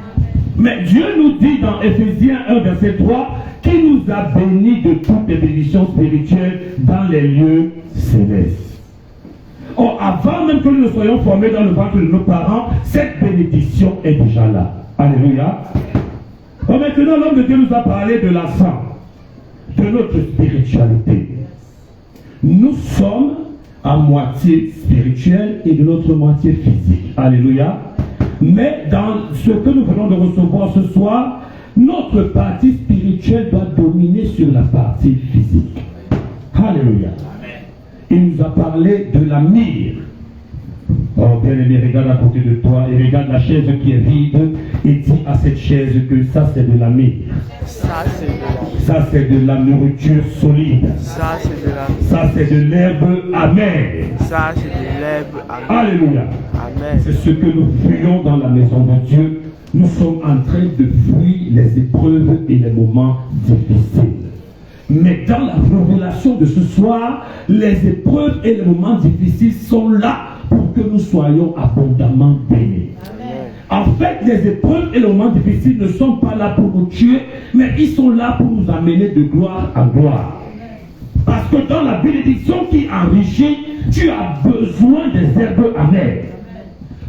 Mais Dieu nous dit dans Éphésiens 1, verset 3, qu'il nous a bénis de toutes les bénédictions spirituelles dans les lieux célestes. Or, avant même que nous soyons formés dans le ventre de nos parents, cette bénédiction est déjà là. Alléluia. Or, maintenant, l'homme de Dieu nous a parlé de la sang, de notre spiritualité. Nous sommes à moitié spirituels et de notre moitié physique. Alléluia. Mais dans ce que nous venons de recevoir ce soir, notre partie spirituelle doit dominer sur la partie physique. Alléluia. Amen. Il nous a parlé de la myrrhe. Oh bien-aimé, regarde à côté de toi et regarde la chaise qui est vide et dis à cette chaise que ça c'est de la myrrhe. Ça c'est de la nourriture solide. Ça c'est de l'herbe amère. Alléluia. Amen. C'est ce que nous fuyons dans la maison de Dieu. Nous sommes en train de fuir les épreuves et les moments difficiles. Mais dans la révélation de ce soir, les épreuves et les moments difficiles sont là pour que nous soyons abondamment bénis. En fait, les épreuves et les moments difficiles ne sont pas là pour nous tuer, mais ils sont là pour nous amener de gloire en gloire. Parce que dans la bénédiction qui enrichit, tu as besoin des herbes amères.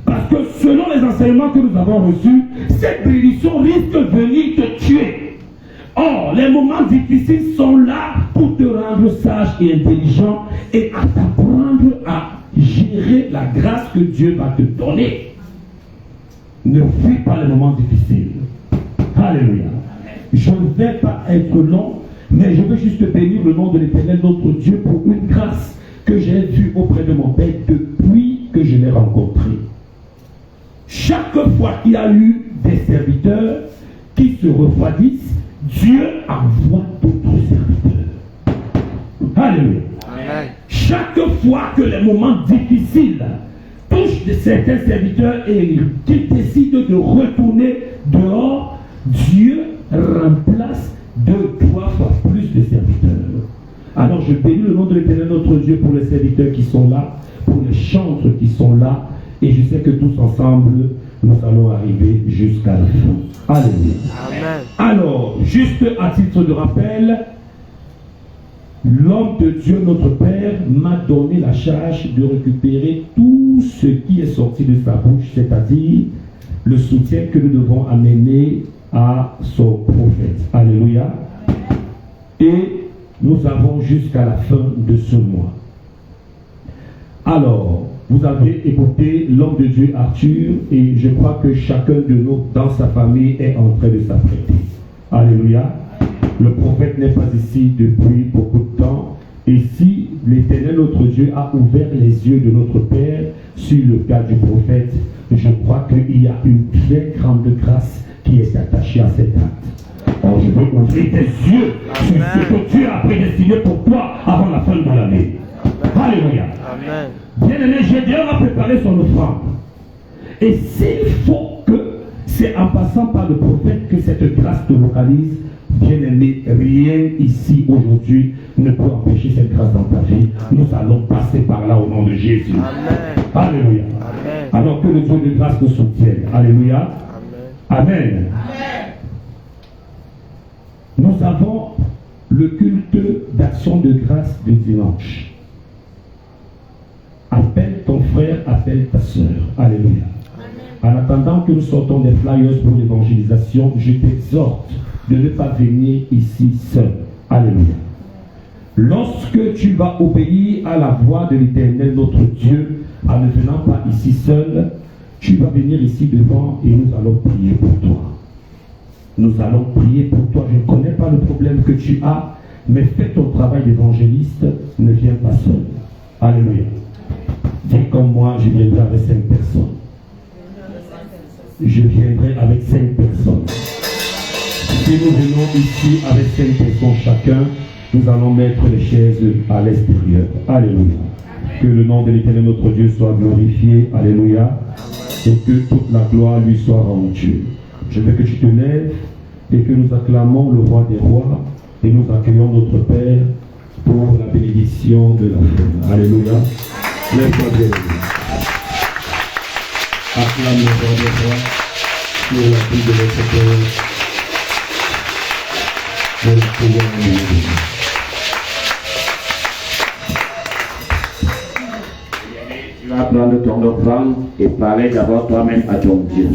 Parce que selon les enseignements que nous avons reçus, cette bénédiction risque de venir te tuer. Or, les moments difficiles sont là pour te rendre sage et intelligent et à t'apprendre à gérer la grâce que Dieu va te donner. Ne fuis pas les moments difficiles. Alléluia. Je ne vais pas être long, mais je veux juste bénir le nom de l'Éternel, notre Dieu, pour une grâce que j'ai vue auprès de mon Père depuis que je l'ai rencontré. Chaque fois qu'il y a eu des serviteurs qui se refroidissent, Dieu envoie d'autres serviteurs. Alléluia. Amen. Chaque fois que les moments difficiles touchent de certains serviteurs et qu'ils décident de retourner dehors, Dieu remplace 2-3 fois plus de serviteurs. Alors je bénis le nom de l'Éternel notre Dieu pour les serviteurs qui sont là, pour les chantres qui sont là, et je sais que tous ensemble, nous allons arriver jusqu'à la fin. Alléluia. Amen. Alors, juste à titre de rappel, l'homme de Dieu, notre Père, m'a donné la charge de récupérer tout ce qui est sorti de sa bouche, c'est-à-dire le soutien que nous devons amener à son prophète. Alléluia. Et nous avons jusqu'à la fin de ce mois. Alors, vous avez écouté l'homme de Dieu Arthur et je crois que chacun de nous dans sa famille est en train de s'apprêter. Alléluia. Le prophète n'est pas ici depuis beaucoup de temps. Et si l'Éternel notre Dieu a ouvert les yeux de notre Père sur le cas du prophète, je crois qu'il y a une très grande grâce qui est attachée à cet acte. Alors je veux ouvrir tes yeux sur ce que Dieu a prédestiné pour toi avant la fin de l'année. Alléluia. Amen. Bien-aimé, Gédéon a préparé son offrande. Et s'il faut que c'est en passant par le prophète que cette grâce te localise, bien-aimé, rien ici aujourd'hui ne peut empêcher cette grâce dans ta vie. Nous allons passer par là au nom de Jésus. Amen. Alléluia. Amen. Alors que le Dieu de grâce nous soutienne. Alléluia. Amen. Amen. Nous avons le culte d'action de grâce de dimanche. Appelle ton frère, appelle ta soeur. Alléluia. En attendant que nous sortons des flyers pour l'évangélisation, je t'exhorte de ne pas venir ici seul. Alléluia. Lorsque tu vas obéir à la voix de l'Éternel notre Dieu, en ne venant pas ici seul, tu vas venir ici devant et nous allons prier pour toi. Nous allons prier pour toi. Je ne connais pas le problème que tu as, mais fais ton travail d'évangéliste, ne viens pas seul. Alléluia. Dis comme moi, je viendrai avec 5 personnes. Je viendrai avec 5 personnes. Si nous venons ici avec 5 personnes chacun, nous allons mettre les chaises à l'extérieur. Alléluia. Que le nom de l'Éternel notre Dieu soit glorifié. Alléluia. Et que toute la gloire lui soit rendue. Je veux que tu te lèves et que nous acclamons le roi des rois et nous accueillons notre Père pour la bénédiction de la fête. Alléluia. Lève-toi bien. Acclame le roi des rois pour la vie de notre Père. Pour le pouvoir de Dieu. Tu vas prendre ton offrande et parler d'abord toi-même à ton Dieu.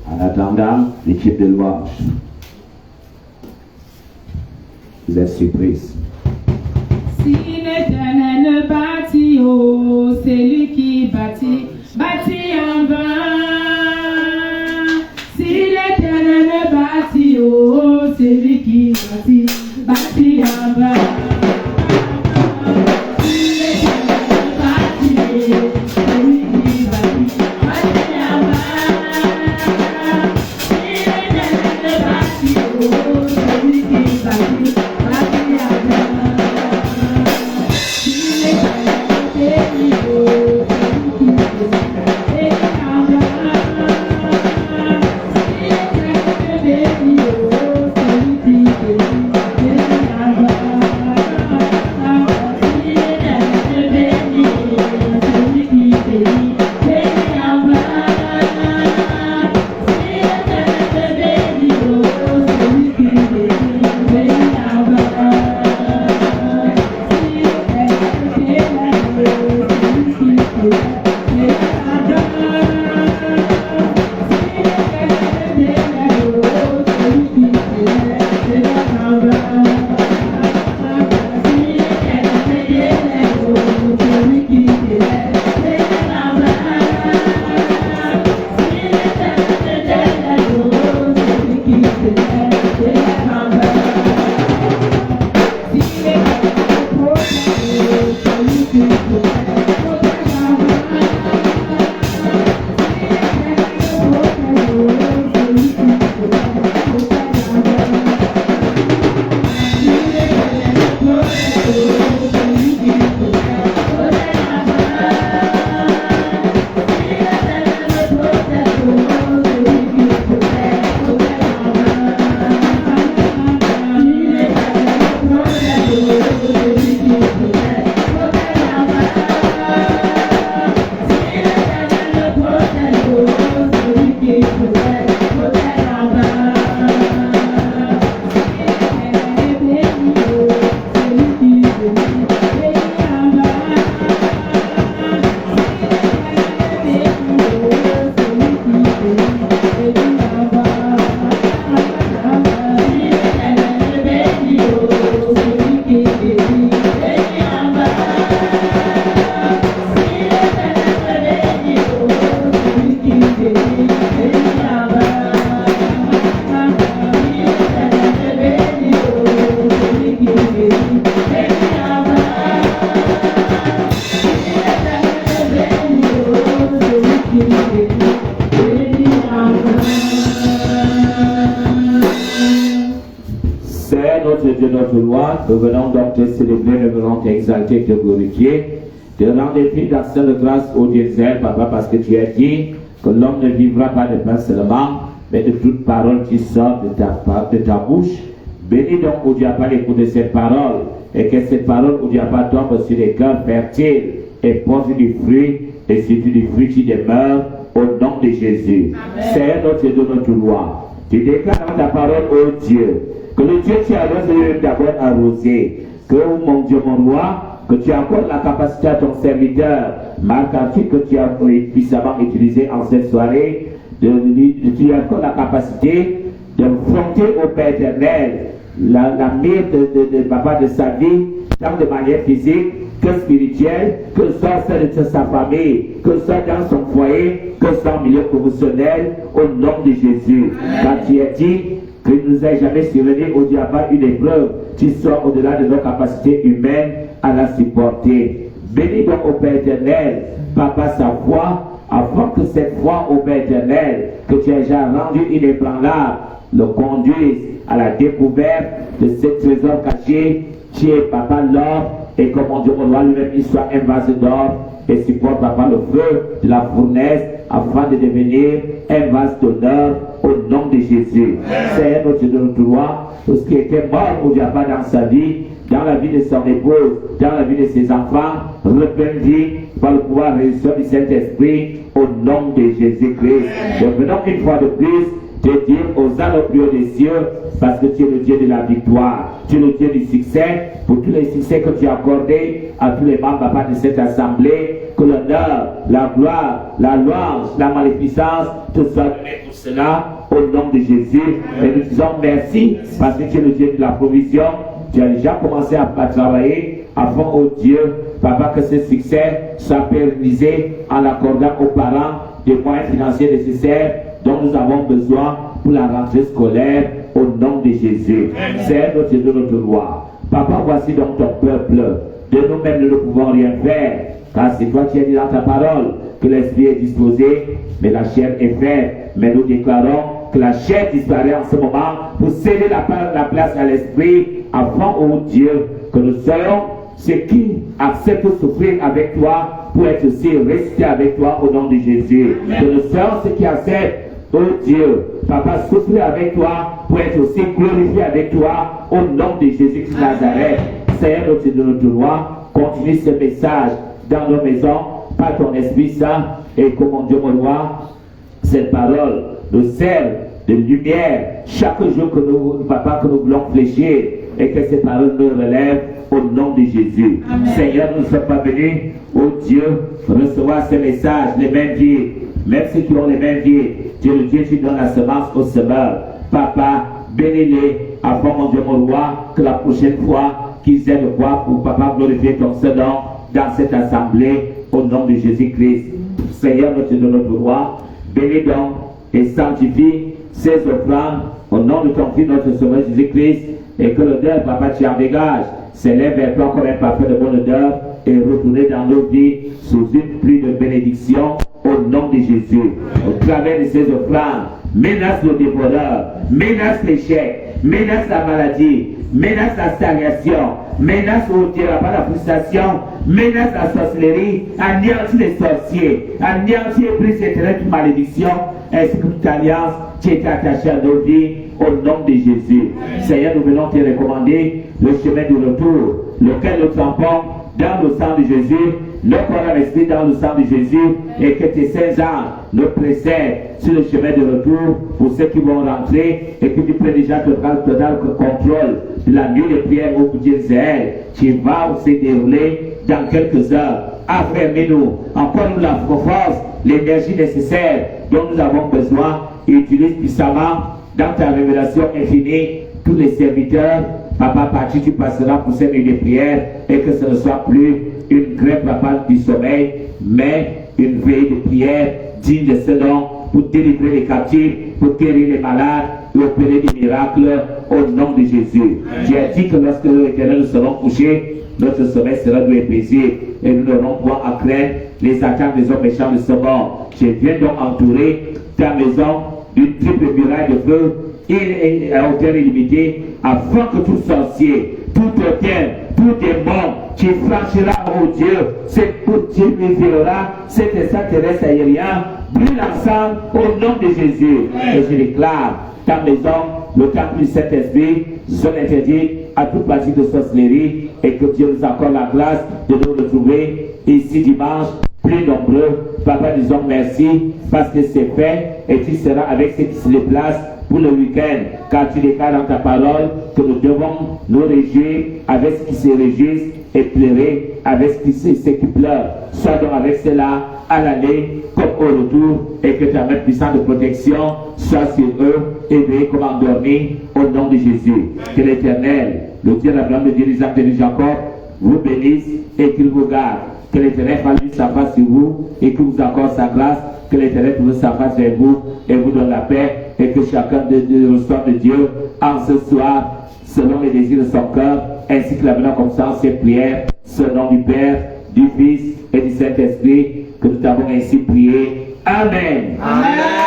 En attendant, l'équipe de louange, vous êtes surprise. Si l'Éternel bâtit, oh, c'est lui qui bâtit en vain. Dieu notre loi, nous venons donc te célébrer, nous venons t'exalter, te glorifier, te rendre des prix d'action de grâce au Dieu zèle, Papa, parce que tu as dit que l'homme ne vivra pas de pain seulement, mais de toute parole qui sort de ta bouche. Bénis donc, au Dieu, pas l'écoute de cette parole, et que cette parole, au Dieu, pas tombe sur les cœurs fertiles et porte du fruit, et surtout du fruit qui demeure, au nom de Jésus. C'est notre Dieu de notre loi. Tu déclares dans ta parole, ô Dieu, que le Dieu qui arrose d'abord arrosé, que mon Dieu, mon roi, que tu accordes la capacité à ton serviteur, Marc-Antoine, que tu as puissamment utilisé en cette soirée, tu accordes la capacité de fronter au Père éternel la mire de papa de sa vie, tant de manière physique que spirituelle, que ce soit celle de sa famille, que ce soit dans son foyer, que ce soit en milieu professionnel, au nom de Jésus. Car tu as dit qu'il ne nous a jamais survenu au diable une épreuve qui soit au-delà de nos capacités humaines à la supporter. Bénis donc au Père éternel, Papa, sa foi, afin que cette foi au Père éternel, que tu as déjà rendu inébranlable, le conduise à la découverte de ce trésor caché qui est, Papa, l'or, et comme mon Dieu, mon roi lui-même, il soit un vase d'or et supporte, Papa, le feu de la fournaise afin de devenir un vase d'honneur au nom de Jésus. C'est notre Dieu de notre roi, tout ce qui était mort au diable dans sa vie, dans la vie de son épouse, dans la vie de ses enfants, repentis par le pouvoir résurrecteur du Saint-Esprit au nom de Jésus-Christ. Nous venons une fois de plus te dire aux anges plus haut des cieux, parce que tu es le Dieu de la victoire, tu es le Dieu du succès, pour tous les succès que tu as accordés à tous les membres, Papa, de cette assemblée, que l'honneur, la gloire, la louange, la magnificence te soient donnés pour cela, au nom de Jésus. Et nous disons merci, parce que tu es le Dieu de la provision, tu as déjà commencé à travailler afin, oh Dieu, Papa, que ce succès soit pérennisé en accordant aux parents des moyens financiers nécessaires dont nous avons besoin pour la rentrée scolaire au nom de Jésus. C'est notre Dieu, notre roi. Papa, voici donc ton peuple. De nous-mêmes, nous ne pouvons rien faire. Car c'est toi qui as dit dans ta parole que l'esprit est disposé, mais la chair est faible. Mais nous déclarons que la chair disparaît en ce moment pour céder la place à l'esprit, afin, ô Dieu, que nous soyons ceux qui acceptent de souffrir avec toi pour être aussi restés avec toi au nom de Jésus. Amen. Que nous soyons ceux qui acceptent, ô Dieu, Papa, souffrir avec toi pour être aussi glorifié avec toi au nom de Jésus de Nazareth. Seigneur, nous te donnons notre loi. Continue ce message dans nos maisons par ton Esprit Saint et comment Dieu mon roi, cette parole nous sert de lumière chaque jour que nous, Papa, que nous voulons fléchir et que ces paroles nous relèvent au nom de Jésus. Amen. Seigneur, nous ne sommes pas venus, oh Dieu, recevoir ces messages, les mêmes vies, même ceux qui ont les mêmes vies. Dieu, le Dieu, tu donnes la semence au semeur. Papa, bénis-les avant, mon Dieu, mon roi, que la prochaine fois qu'ils aient de quoi pour, Papa, glorifier ton Seigneur dans cette assemblée, au nom de Jésus-Christ. Seigneur, nous te donnons notre roi. Bénis donc et sanctifie ces offrandes au nom de ton Fils, notre Sauveur Jésus-Christ, et que l'odeur, Papa, tu en dégages, s'élève vers toi comme un parfum de bonne odeur et retourner dans nos vies sous une pluie de bénédiction au nom de Jésus. Au travers de ces offrandes, menace le dévoreur, menace l'échec, menace la maladie, menace la stagnation, menace au Dieu la frustration, menace la sorcellerie, anéantit les sorciers, anéantit et brise éternelle toute malédiction, ainsi que toute alliance qui est attachée à nos vies au nom de Jésus. Seigneur, nous venons te recommander le chemin du retour, lequel nous trempons dans le sang de Jésus, nos corps et l'esprit dans le sang de Jésus, et que tes saints anges nous précèdent sur le chemin de retour pour ceux qui vont rentrer, et que tu prends déjà total contrôle de la nuit de prière au Dieu Zéel qui va se dérouler dans quelques heures. Affermez-nous, encore nous la force, l'énergie nécessaire dont nous avons besoin, et utilise puissamment dans ta révélation infinie tous les serviteurs. Papa, parti, tu passeras pour ces nuits de prière et que ce ne soit plus une grève, Papa, du sommeil, mais une veille de prière digne de ce nom pour délivrer les captifs, pour guérir les malades et opérer des miracles au nom de Jésus. Tu as dit que lorsque l'Éternel nous serons couchés, notre sommeil sera doux et paisible et nous n'aurons point à craindre les attaques des hommes méchants de ce monde. Je viens donc entourer ta maison d'une triple muraille de feu et à hauteur illimitée, afin que tout sorcier, tout hôtel, tout démon qui franchira, oh Dieu, cette côte qui violera, cet extraterrestre aérien, brûle ensemble au nom de Jésus. Et je déclare ta maison, le temple du Saint-Esprit, zone interdite à toute partie de sorcellerie, et que Dieu nous accorde la grâce de nous retrouver ici dimanche, plus nombreux. Papa, disons merci parce que c'est fait et tu seras avec ceux qui se déplacent pour le week-end, car tu déclares dans ta parole que nous devons nous réjouir avec ceux qui se réjouissent et pleurer avec ceux qui pleurent. Sois donc avec ceux-là à l'aller comme au retour, et que ta main puissante de protection soit sur eux, éveillés comme endormis au nom de Jésus. Que l'Éternel, le Dieu d'Abraham, le Dieu d'Isaac et de Jacob, vous bénisse et qu'il vous garde. Que l'Éternel fasse sa face sur vous et qu'il vous accorde sa grâce. Que l'Éternel trouve sa face vers vous et vous donne la paix, et que chacun de reçoive de Dieu en ce soir selon les désirs de son cœur, ainsi que la venant comme ça en ses prières, selon du Père, du Fils et du Saint-Esprit, que nous t'avons ainsi prié. Amen. Amen.